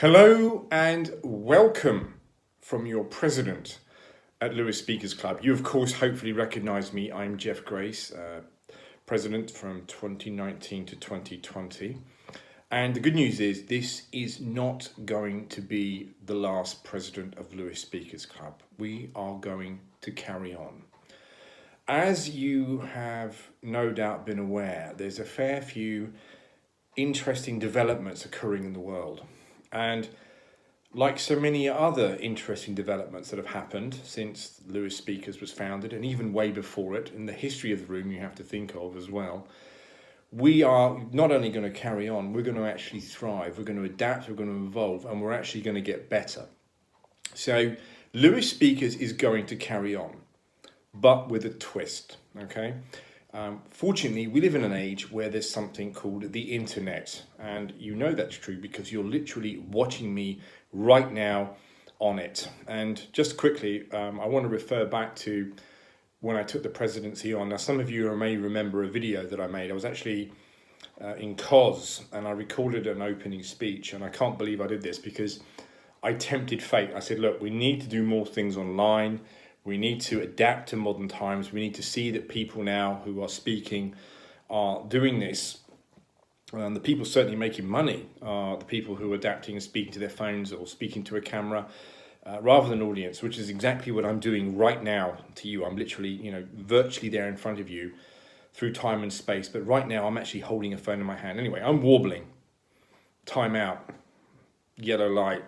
Hello and welcome from your president at Lewes Speakers Club. You, of course, hopefully recognise me. I'm Jeff Grace, president from 2019 to 2020. And the good news is this is not going to be the last president of Lewes Speakers Club. We are going to carry on. As you have no doubt been aware, there's a fair few interesting developments occurring in the world. And like so many other interesting developments that have happened since Lewes Speakers was founded, and even way before it, in the history of the room you have to think of as well, we are not only going to carry on, we're going to actually thrive, we're going to adapt, we're going to evolve, and we're actually going to get better. So Lewes Speakers is going to carry on, but with a twist, okay? Fortunately, we live in an age where there's something called the internet, and you know that's true because you're literally watching me right now on it. And just quickly, I want to refer back to when I took the presidency on. Now, some of you may remember a video that I made. I was actually in COS and I recorded an opening speech, and I can't believe I did this because I tempted fate. I said, look, we need to do more things online. We need to adapt to modern times. We need to see that people now who are speaking are doing this. The people certainly making money are the people who are adapting and speaking to their phones or speaking to a camera rather than audience, which is exactly what I'm doing right now to you. I'm literally, virtually there in front of you through time and space. But right now I'm actually holding a phone in my hand. Anyway, I'm warbling. Time out. Yellow light.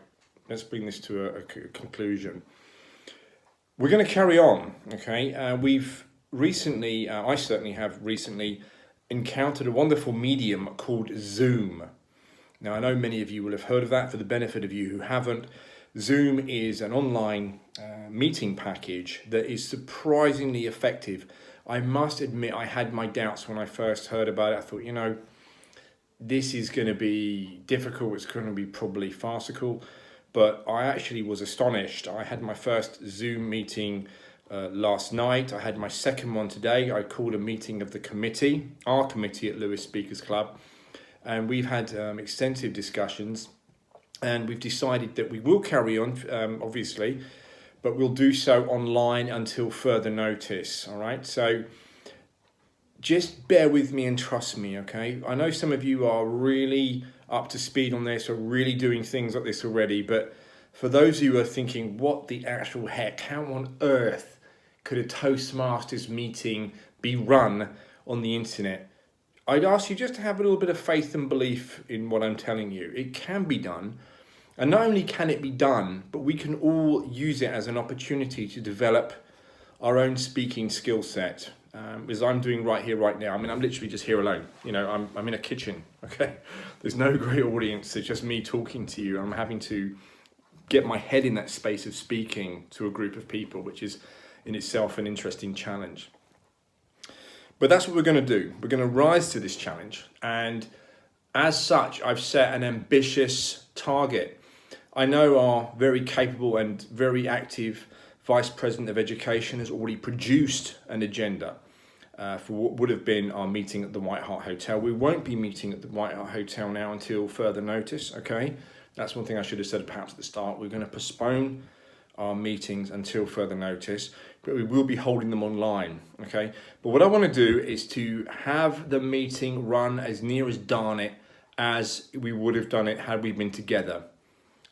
Let's bring this to a conclusion. We're going to carry on, okay? We've recently, I certainly have recently encountered a wonderful medium called Zoom. Now, I know many of you will have heard of that. For the benefit of you who haven't, Zoom is an online meeting package that is surprisingly effective. I must admit, I had my doubts when I first heard about it. I thought, this is going to be difficult. It's going to be probably farcical. But I actually was astonished. I had my first Zoom meeting last night. I had my second one today. I called a meeting of the committee, our committee at Lewes Speakers Club. And we've had extensive discussions. And we've decided that we will carry on, obviously, but we'll do so online until further notice, all right? So just bear with me and trust me, okay? I know some of you are really up to speed on this or really doing things like this already, but for those of you who are thinking, what the actual heck, how on earth could a Toastmasters meeting be run on the internet? I'd ask you just to have a little bit of faith and belief in what I'm telling you. It can be done, and not only can it be done, but we can all use it as an opportunity to develop our own speaking skill set. As I'm doing right here, right now. I mean, I'm literally just here alone. I'm in a kitchen, okay? There's no great audience. It's just me talking to you. I'm having to get my head in that space of speaking to a group of people, which is in itself an interesting challenge. But that's what we're going to do. We're going to rise to this challenge. And as such, I've set an ambitious target. I know our very capable and very active Vice President of Education has already produced an agenda for what would have been our meeting at the White Hart Hotel. We won't be meeting at the White Hart Hotel now until further notice, okay? That's one thing I should have said perhaps at the start. We're going to postpone our meetings until further notice, but we will be holding them online, okay? But what I want to do is to have the meeting run as near as darn it as we would have done it had we been together.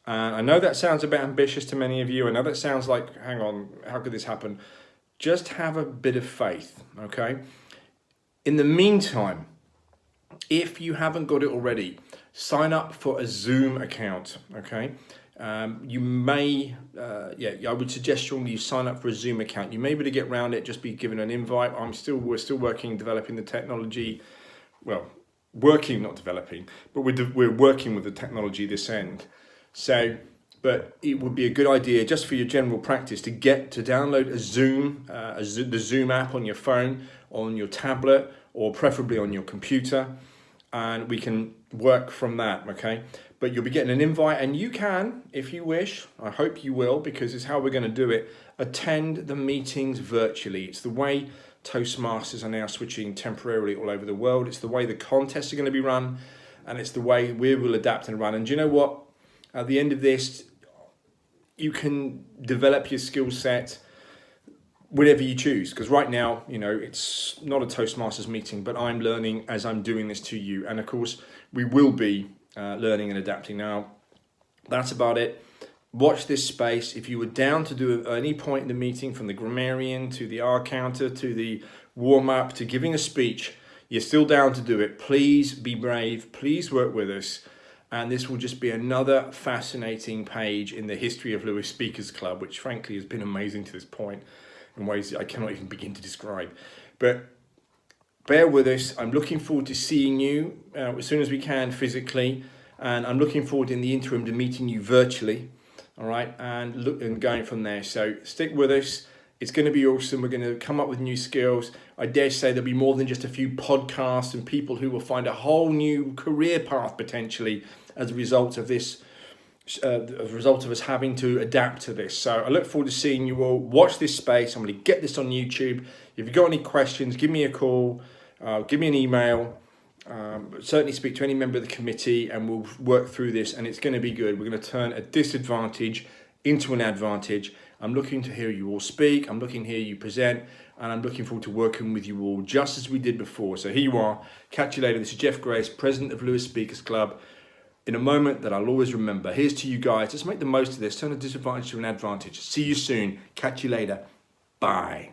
I know that sounds a bit ambitious to many of you. I know that sounds like, hang on, how could this happen? Just have a bit of faith, okay? In the meantime, if you haven't got it already, sign up for a Zoom account, okay? You may, I would suggest strongly you sign up for a Zoom account. You may be able to get around it, just be given an invite. We're still working, developing the technology. Well, working, not developing, but we're working with the technology this end. So, but it would be a good idea just for your general practice to download a Zoom, the Zoom app on your phone, on your tablet, or preferably on your computer, and we can work from that, okay? But you'll be getting an invite, and you can, if you wish, I hope you will, because it's how we're going to do it, attend the meetings virtually. It's the way Toastmasters are now switching temporarily all over the world. It's the way the contests are going to be run, and it's the way we will adapt and run. And do you know what? At the end of this, you can develop your skill set whatever you choose, because right now, it's not a Toastmasters meeting, but I'm learning as I'm doing this to you, and of course we will be learning and adapting. Now that's about it. Watch this space. If you were down to do at any point in the meeting, from the grammarian to the R counter to the warm-up to giving a speech, you're still down to do it, please be brave, please work with us, and this will just be another fascinating page in the history of Lewes Speakers Club, which frankly has been amazing to this point in ways that I cannot even begin to describe. But bear with us. I'm looking forward to seeing you as soon as we can physically, and I'm looking forward in the interim to meeting you virtually, all right, and going from there. So stick with us. It's going to be awesome. We're going to come up with new skills. I dare say there'll be more than just a few podcasts and people who will find a whole new career path potentially as a result of this, as a result of us having to adapt to this. So I look forward to seeing you all. Watch this space. I'm going to get this on YouTube. If you've got any questions, give me a call, give me an email. Certainly speak to any member of the committee, and we'll work through this, and it's going to be good. We're going to turn a disadvantage into an advantage. I'm looking to hear you all speak. I'm looking to hear you present, and I'm looking forward to working with you all just as we did before. So here you are. Catch you later. This is Jeff Grace, President of Lewes Speakers Club. In a moment that I'll always remember. Here's to you guys. Let's make the most of this. Turn a disadvantage to an advantage. See you soon. Catch you later. Bye.